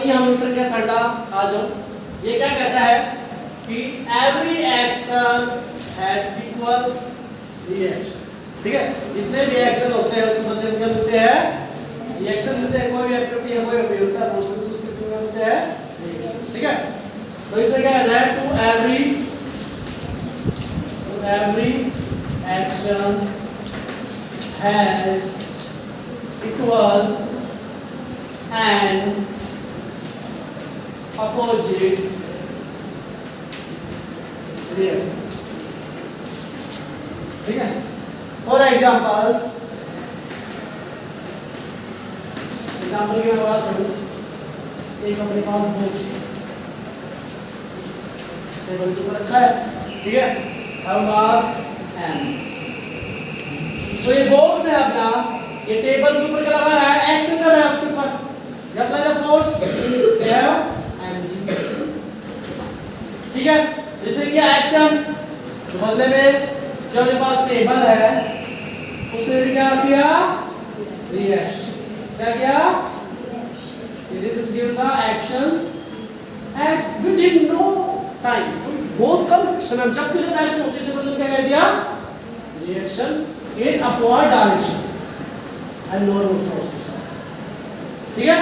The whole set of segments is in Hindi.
नहीं, हम न्यूटन का थर्ड लॉ आ जाओ। ये क्या कहता है कि every action has equal reactions. ठीक है, जितने भी एक्शन होते हैं उसके बदले में क्या मिलते हैं, रिएक्शन मिलते हैं। कोई भी एक्टिविटी है, कोई भी होता है, प्रोसेस उसके थ्रू मिलते हैं रिएक्शन। ठीक है, तो इसमें क्या कहता है, to every action has equal and opposite reactions। ठीक है, फॉर एग्जाम्पल्स, एग्जाम्पल की मैं बात करूं, एक अपने पास बॉक्स टेबल के ऊपर रखा है। ठीक है, अब मास m, तो ये बॉक्स है अपना, ये टेबल के ऊपर क्या लगा रहा है, एक्शन कर रहा है उसके ऊपर, अप्लाई द फोर्स mg। ठीक है, जैसे क्या एक्शन, तो बदले में जो मेरे पास टेबल है उसने क्या किया, रिएक्शन। क्या किया, this is given the actions at within no time, बहुत कम समय, जब कुछ एक्शन होती है मतलब क्या कह दिया, reaction in upward directions and normal forces. ठीक है,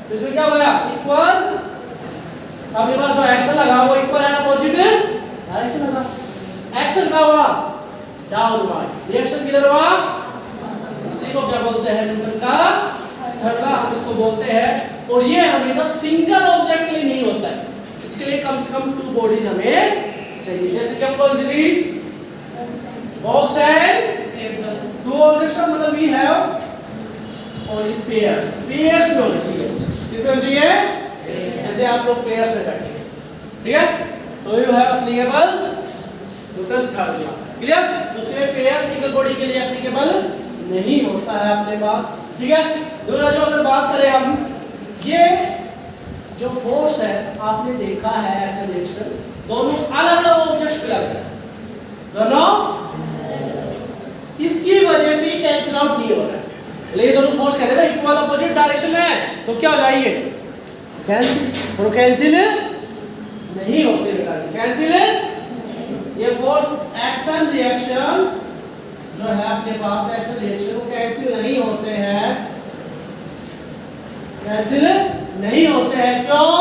तो इसमें क्या होगा, इक्वल, अपने पास जो एक्शन लगा वो इक्वल एंड अपोजिट डायरेक्शन लगा। एक्शन का हुआ डाउनवर्ड, रिएक्शन किधर हुआ, इसी को क्या बोलते हैं, न्यूटन का थर्ड लॉ हम इसको बोलते हैं। और ये हमेशा सिंगल ऑब्जेक्ट के लिए नहीं होता है, इसके लिए कम से कम 2 बॉडीज हमें चाहिए। जैसे कि हम consider box and table, 2 objects मतलब we have only pairs, pairs में होना चाहिए। किसमें होना चाहिए, जैसे आप लोग पेयर्स में बैठे हैं। ठीक है, तो you have applicable Newton third law. Clear, उसके लिए पेयर सिंगल बॉडी के लिए एप्लीकेबल नहीं होता है अपने पास। ठीक है, दूसरा जो अगर बात करें हम, ये जो फोर्स है आपने देखा है एक्सेलरेशन, दोनों अलग अलग ऑब्जेक्ट्स पे लग रहे हैं, दोनों इसकी वजह से कैंसिल आउट नहीं हो रहा है। ये दोनों फोर्स कहते हैं इक्वल अपोजिट डायरेक्शन में है, तो क्या हो जाएंगे, कैंसिल। और कैंसिल नहीं होते बेटा, कैंसिल, ये फोर्स एक्शन रिएक्शन जो है आपके पास, एक्शन रिएक्शन वो कैंसिल नहीं होते हैं, कैंसिल नहीं होते हैं। क्यों,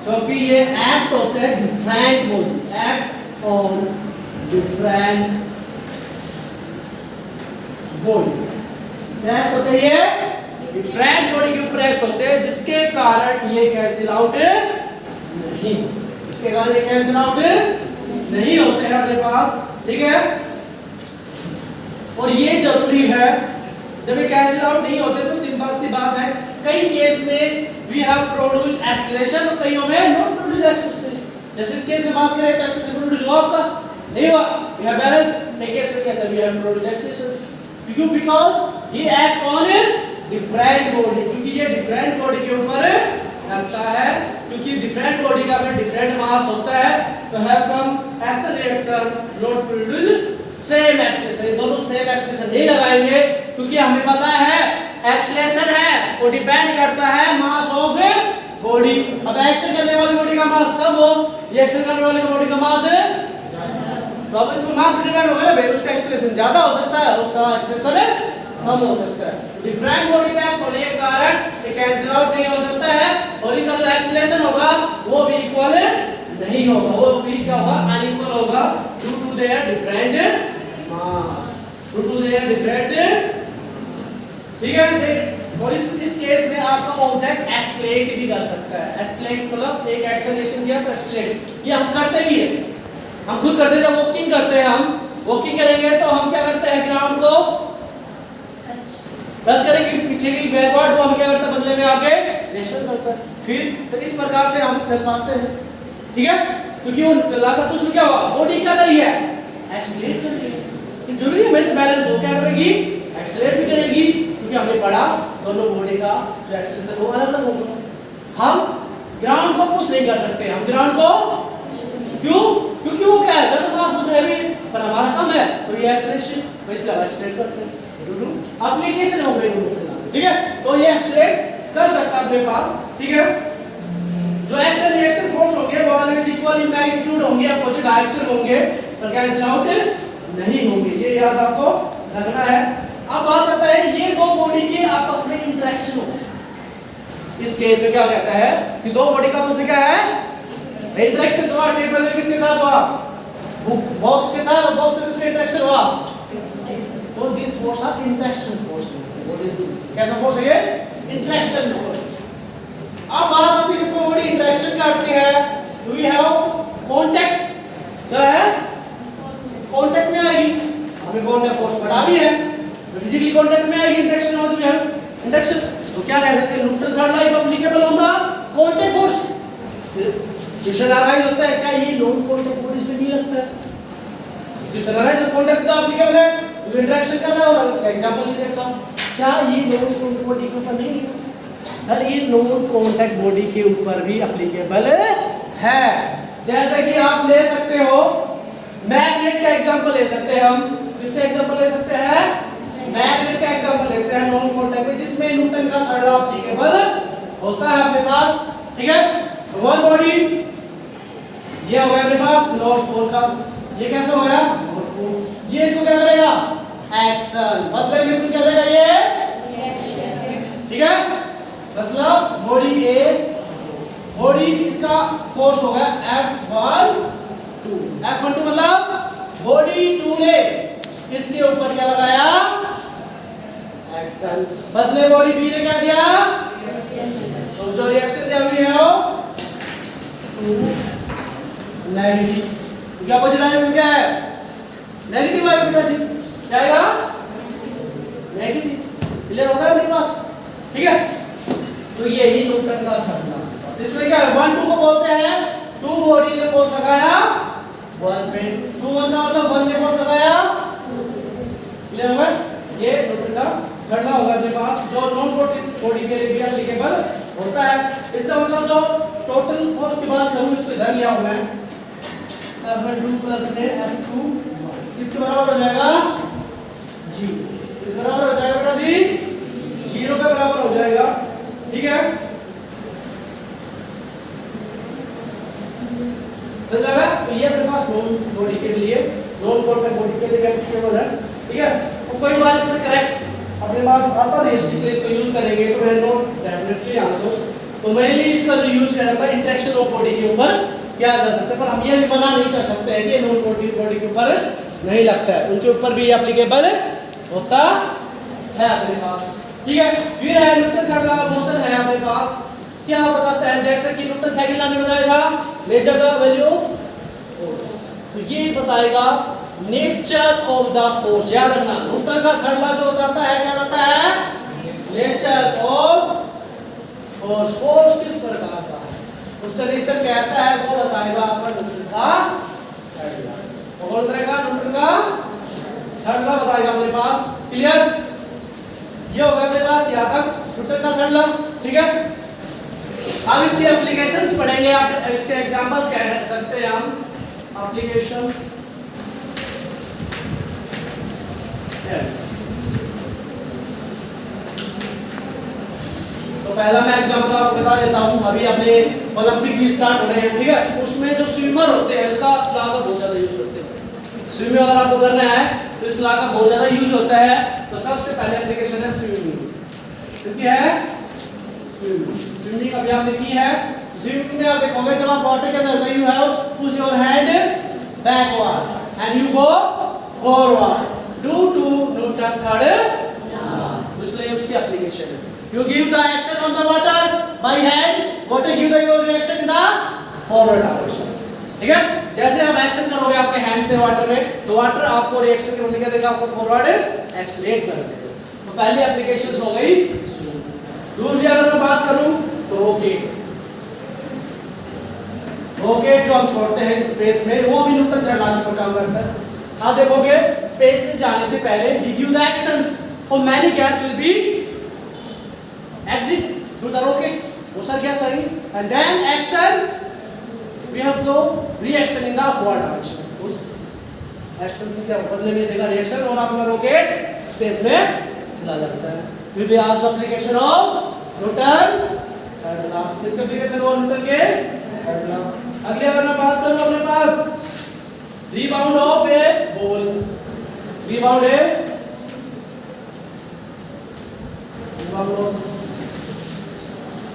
क्योंकि ये एक्ट होते हैं different body, act on different body, act होते हैं ये डिफरेंट बॉडी के ऊपर एक्ट होते हैं, जिसके कारण ये कैंसिल आउट नहीं, इसके कारण ये कैंसिल आउट नहीं होते हैं अपने पास। ठीक है, और ये जरूरी है, जब ये कैंसिल आउट नहीं होते तो सिंपल सी बात है, कई केस में वी हैव प्रोड्यूस एक्सीलरेशन और कईयों में नॉट प्रोड्यूस एक्सीलरेशन। जैसे इस केस में बात करें तो एक्सीलरेशन प्रोड्यूस हुआ आपका नहीं हुआ, वी हैव बैलेंस, नहीं केस में कहते हैं वी हैव प्रोड्यूस एक्सीलरेशन, क्यों, बिकॉज़ ये एक्ट ऑन डिफरेंट बॉडी, क्योंकि ये डिफरेंट बॉडी के ऊपर लगता है, क्योंकि डिफरेंट बॉडी का फिर डिफरेंट मास होता है, तो have some action reaction not produce same acceleration. ये दोनों सेम एक्सीलरेशन नहीं लगाएंगे, क्योंकि हमें पता है एक्सीलरेशन है वो डिपेंड करता है मास ऑफ बॉडी। अब एक्शन करने वाली बॉडी का मास कम हो, रिएक्शन करने वाली बॉडी का मास है, तो अब इसमें मास डिपेंड होगा ना भाई, उसका एक्सीलरेशन ज्यादा हो सकता है, उसका एक्सीलरेशन कम हो सकता है। डिफरेंट बॉडी में होने के कारण ये कैंसिल आउट नहीं हो सकता है, और इनका जो एक्सीलरेशन होगा वो भी इक्वल नहीं होगा, वो भी क्या होगा, अनइक्वल होगा, due to their different mass, due to their different. ठीक है, और इस केस में आपका ऑब्जेक्ट एक्सीलरेट भी कर सकता है। एक्सीलरेट मतलब एक एक्शन रिएक्शन किया तो एक्सीलरेट, ये हम करते भी है, हम खुद करते हैं। जब वॉकिंग करते हैं, हम वॉकिंग करेंगे तो हम क्या करते हैं, ग्राउंड को टच करेंगे, पीछे की बैकवर्ड को हम क्या करते हैं, बदले में आगे रिएक्शन करते हैं, फिर तो इस प्रकार से हम चल पाते हैं। ठीक है, क्योंकि वो लागत उसमें क्या हुआ, बॉडी क्या करी है, एक्सीलरेट कर रही है। जरूरी है वैसे बैलेंस हो, क्या करेगी, एक्सीलरेट भी करेगी, क्योंकि हमने पढ़ा दोनों बॉडी का जो एक्सीलरेशन वो अलग अलग होगा। हम ग्राउंड को पुश नहीं कर सकते, हम ग्राउंड को क्यों, क्योंकि वो क्या है, जब मास उससे हैवी पर हमारा कम है, तो ये एक्सीलरेशन तो इसलिए हम एक्सीलरेट करते हैं। एप्लीकेशन हो गई दोनों के नाम। ठीक है, तो ये एक्सीलरेट कर सकता है अपने पास। ठीक है, अगर इज इक्वल इन मैग्नीट्यूड होंगे, अपोजिट डायरेक्शन होंगे, पर कैंसिल आउट नहीं होंगे, ये याद आपको रखना है। अब बात आता है ये दो बॉडी के आपस में इंटरेक्शन हो, इस केस में क्या कहता है कि दो बॉडी का आपस में क्या है, इंटरेक्शन हुआ। टेबल में किसके साथ हुआ, बॉक्स के साथ, और बॉक्स में किससे इंटरेक्शन हुआ, तो this force of interaction force, कैसा फोर्स है ये, इंटरेक्शन फोर्स। अब बात आती है जब बॉडी इंटरेक्शन करती है, डू वी हैव कांटेक्ट, क्या है, कांटेक्ट में आएगी, हमें कांटेक्ट फोर्स पढ़ा भी है, फिजिकली कांटेक्ट में आएगी, इंटरेक्शन हो तो इंटरेक्शन, तो क्या कह सकते हैं, न्यूटन थर्ड लॉ एप्लीकेबल होगा कांटेक्ट फोर्स। जो सराराइज होता है, क्या ये नॉन कांटेक्ट बॉडीज में नहीं लगता है, जो सराराइज और कांटेक्ट तो एप्लीकेबल है, जो इंटरेक्शन कर रहा है, और एग्जांपल से देखता हूं, क्या ये नॉन कांटेक्ट बॉडी के ऊपर नहीं है, सर ये नॉन कांटेक्ट बॉडी के ऊपर भी एप्लीकेबल है। जैसे कि आप ले सकते हो मैग्नेट का एग्जांपल ले सकते हैं, हम किसका एग्जांपल ले सकते हैं, मैग्नेट का एग्जांपल लेते हैं नॉन कांटेक्ट में, जिसमें न्यूटन का थर्ड लॉ एप्लीकेबल होता है अपने पास, ठीक है। वन बॉडी ये हो गया अपने पास नॉर्थ पोल का, ये कैसे हो गया, ये इसको क्या करेगा, एक्शन, मतलब इसको क्या देगा, ये ठीक है, मतलब बॉडी ए, बॉडी इसका फोर्स हो गया F12, F12 मतलब बॉडी 2 ने इसके ऊपर क्या लगाया, एक्शन, बदले बॉडी बी ने क्या दिया, तो जो रिएक्शन दिया हुई है वो नेगेटिव, क्या अपोजिट डायरेक्शन क्या है, नेगेटिव है बेटा जी, क्या आएगा, नेगेटिव, क्लियर होगा अपने पास, ठीक है। तो यही न्यूटन का फॉर्मूला, इसमें क्या है, 1 2 को बोलते हैं 2 बॉडी ने फोर्स लगाया 1 पे, 2 1 का मतलब 1 ने फोर्स लगाया, क्लियर होगा, ये न्यूटन का थर्ड लॉ होगा अपने पास, जो नॉन बॉडी के लिए भी एप्लीकेबल होता है। इसका मतलब जो टोटल फोर्स की बात करूं, इसको इधर लिया हूं मैं, F2 प्लस F2 किसके बराबर हो जाएगा, जी, इस बराबर हो जाएगा बेटा जी, 0 के बराबर हो जाएगा, ठीक है। समझ लगा, तो ये अपने पास नॉन बॉडी के लिए, नॉन कांटेक्ट बॉडी के लिए एप्लीकेबल है, ठीक है। तो कोई बात इसमें करेक्ट अपने पास आता है, इसको यूज करेंगे तो मैं नोट डेफिनेटली आंसर्स, तो मेनली इसका जो यूज किया जाता है इंटरेक्शन ऑफ बॉडी के ऊपर किया जा सकता है, पर हम ये भी मना नहीं कर सकते हैं कि नॉन बॉडी के ऊपर नहीं लगता है, उनके ऊपर भी एप्लीकेबल होता है अपने पास, ठीक है। फिर है Newton third law of motion है अपने पास, क्या बताता है, जैसे कि न्यूटन सेकंड लॉ ने बताया था measure the value of force, तो ये बताएगा नेचर ऑफ द फोर्स, याद रखना न्यूटन का थर्ड लॉ जो बताता है क्या बताता है, नेचर ऑफ फोर्स, फोर्स किस प्रकार का है, उसका नेचर कैसा है वो बताएगा आपका न्यूटन का थर्ड लॉ, वो बताएगा न्यूटन का थर्ड लॉ बताएगा अपने पास, क्लियर, ये होगा अपने पास यहाँ तक न्यूटन का थर्ड लॉ, ठीक है। अब इसकी एप्लीकेशंस पढ़ेंगे, आप इसके एग्जांपल्स कह सकते हैं हम, एप्लीकेशन तो पहला मैं एग्जांपल आपको बता देता हूं, अभी अपने ओलंपिक भी स्टार्ट हो रहे हैं, ठीक है, उसमें जो स्विमर होते हैं उसका लॉ का बहुत ज्यादा यूज होते हैं, स्विमिंग अगर आपको करना है तो इस लॉ का बहुत ज्यादा यूज होता है, तो सबसे पहले एप्लीकेशन है स्विमिंग, इसकी है स्विमिंग, अभी आपने की है, स्विमिंग में आप देखोगे जब आप वाटर के अंदर you have push your hand backward and you go forward due to Newton third law, इसलिए उसकी एप्लीकेशन है, you give the action on the water by hand, water give the your reaction in the forward directions, ठीक है। जैसे आप एक्शन करोगे आपके हैंड से वाटर में, तो वाटर आपको रिएक्शन के बदले क्या देगा, आपको फॉरवर्ड एक्सेलरेट कर देगा, तो पहली एप्लीकेशंस हो गई। दूसरी अगर मैं बात करूं तो रॉकेट, रॉकेट जो हम छोड़ते हैं स्पेस में, वो भी न्यूटन थर्ड लॉ पर काम करता है। आप देखोगे स्पेस में जाने से पहले he give the actions for many gas will be exit through the rocket, वो सर क्या सही, and then action we have to reaction in the upward direction, उस एक्शन से क्या बदले में देगा रिएक्शन और आपका रॉकेट स्पेस में चला जाता है। will be also application of Newton third law, किसका एप्लीकेशन हुआ न्यूटन के थर्ड लॉ, अगली अगर मैं बात करूं अपने पास rebound of a ball, rebound है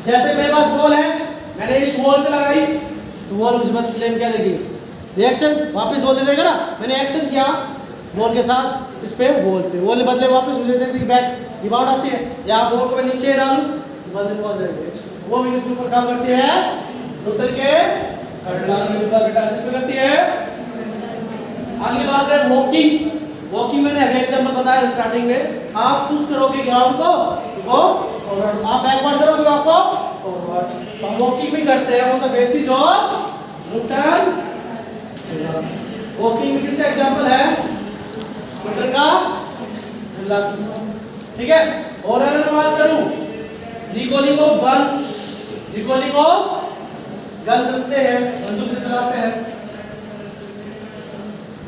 जैसे मेरे पास बॉल है, मैंने इस वॉल पे लगाई तो वॉल मुझे बस क्लेम क्या देगी, रिएक्शन वापस बॉल दे देगा ना। मैंने एक्शन किया बॉल के साथ इस पे वॉल पे, वॉल ने बदले वापस मुझे दे देगी बैक, रिबाउंड आती है। या बॉल को मैं नीचे डालूं बदले बॉल जाएगी, वो भी किसके ऊपर काम करती है, न्यूटन के थर्ड लॉ किसमें करती है। अगली बात है वॉकिंग, वॉकिंग मैंने अभी एग्जांपल बताया स्टार्टिंग में, आप पुश करोगे ग्राउंड को गो फॉरवर्ड, आप बैकवर्ड करोगे आपको फॉरवर्ड। हम वॉकिंग भी करते हैं, वो तो बेसिस ऑफ न्यूटन। वॉकिंग में किसका एग्जांपल है, न्यूटन का लॉ, ठीक है। और अगर मैं बात करूं recalling of gun, recalling of gun चलते हैं, बंदूक से चलाते हैं,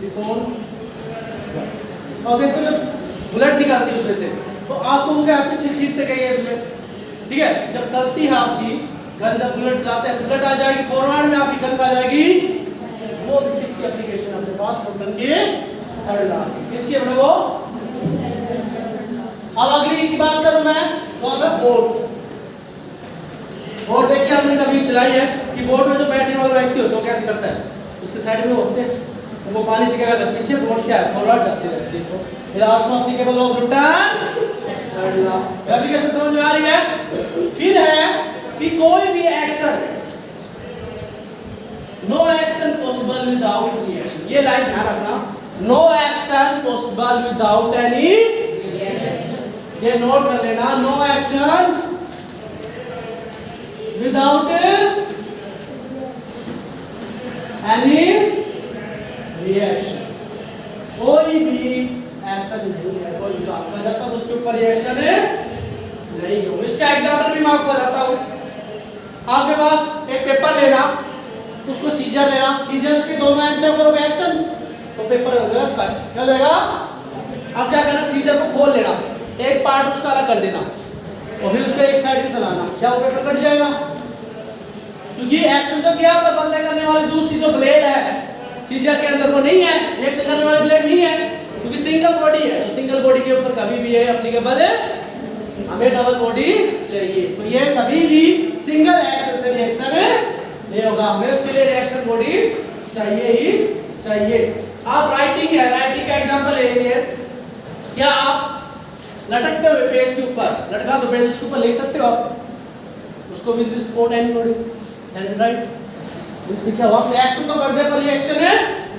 रिकॉल और देखो जब बुलेट निकालती है उसमें से तो आपको क्या पीछे खींचते गई है इसमें, ठीक है। जब चलती है आपकी गन, जब बुलेट चलाते हैं बुलेट आ जाएगी फॉरवर्ड में, आपकी गन आ जाएगी, वो किसकी एप्लीकेशन अपने पास न्यूटन के थर्ड लॉ की, किसकी अपने वो। अब अगली की बात करूं मैं तो अब बोट, बोट देखिए आपने कभी चलाई है कि बोट में जो बैठने वाला व्यक्ति होता है वो कैसे करता है, उसके साइड में होते हैं वो पानी से क्या करता है पीछे, बोट क्या है फॉरवर्ड जाती रहती है। फिर also applicable of Newton third law, application समझ में आ रही है। फिर है कि कोई भी action, no action possible without reaction, ये लाइन ध्यान रखना, no action possible without any reaction, ये नोट कर लेना, no action without any reaction, कोई भी एक्शन नहीं है, कोई भी आपका जब तक उसके ऊपर रिएक्शन नहीं हो। इसका एग्जांपल भी मैं आपको बताता हूं, आपके पास एक पेपर लेना, उसको सीजर लेना, सीजर्स के दोनों एंड से करोगे एक्शन तो पेपर हो जाएगा कट, क्या हो जाएगा। अब क्या करना, सीजर को खोल लेना, एक पार्ट उसका अलग कर देना और फिर उसको एक साइड में चलाना, क्या वो पेपर कट जाएगा, क्योंकि एक्शन तो क्या बदले करने वाली दूसरी जो ब्लेड है सीजर के अंदर वो नहीं है, रिएक्शन करने वाली ब्लेड नहीं है, क्योंकि सिंगल बॉडी है। तो सिंगल बॉडी के ऊपर कभी भी ये एप्लीकेबल है, हमें डबल बॉडी चाहिए, तो ये कभी भी सिंगल एक्शन से रिएक्शन नहीं होगा, हमें उसके लिए रिएक्शन बॉडी चाहिए ही चाहिए। आप राइटिंग है, राइटिंग का एग्जांपल ये है, क्या आप लटकते हुए पेज के ऊपर, लटका तो पेज के ऊपर लिख सकते हो आप उसको with this code and body and right, इससे क्या हुआ, एक्शन तो कर दे पर रिएक्शन है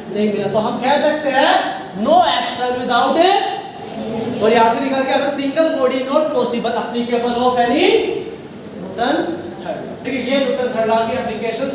नहीं मिला, तो हम कह सकते हैं नो एक्शन विदाउट ए, और यहां से निकल के आता single body not possible applicable of any Newton third, ठीक है। ये न्यूटन थर्ड लॉ की एप्लीकेशंस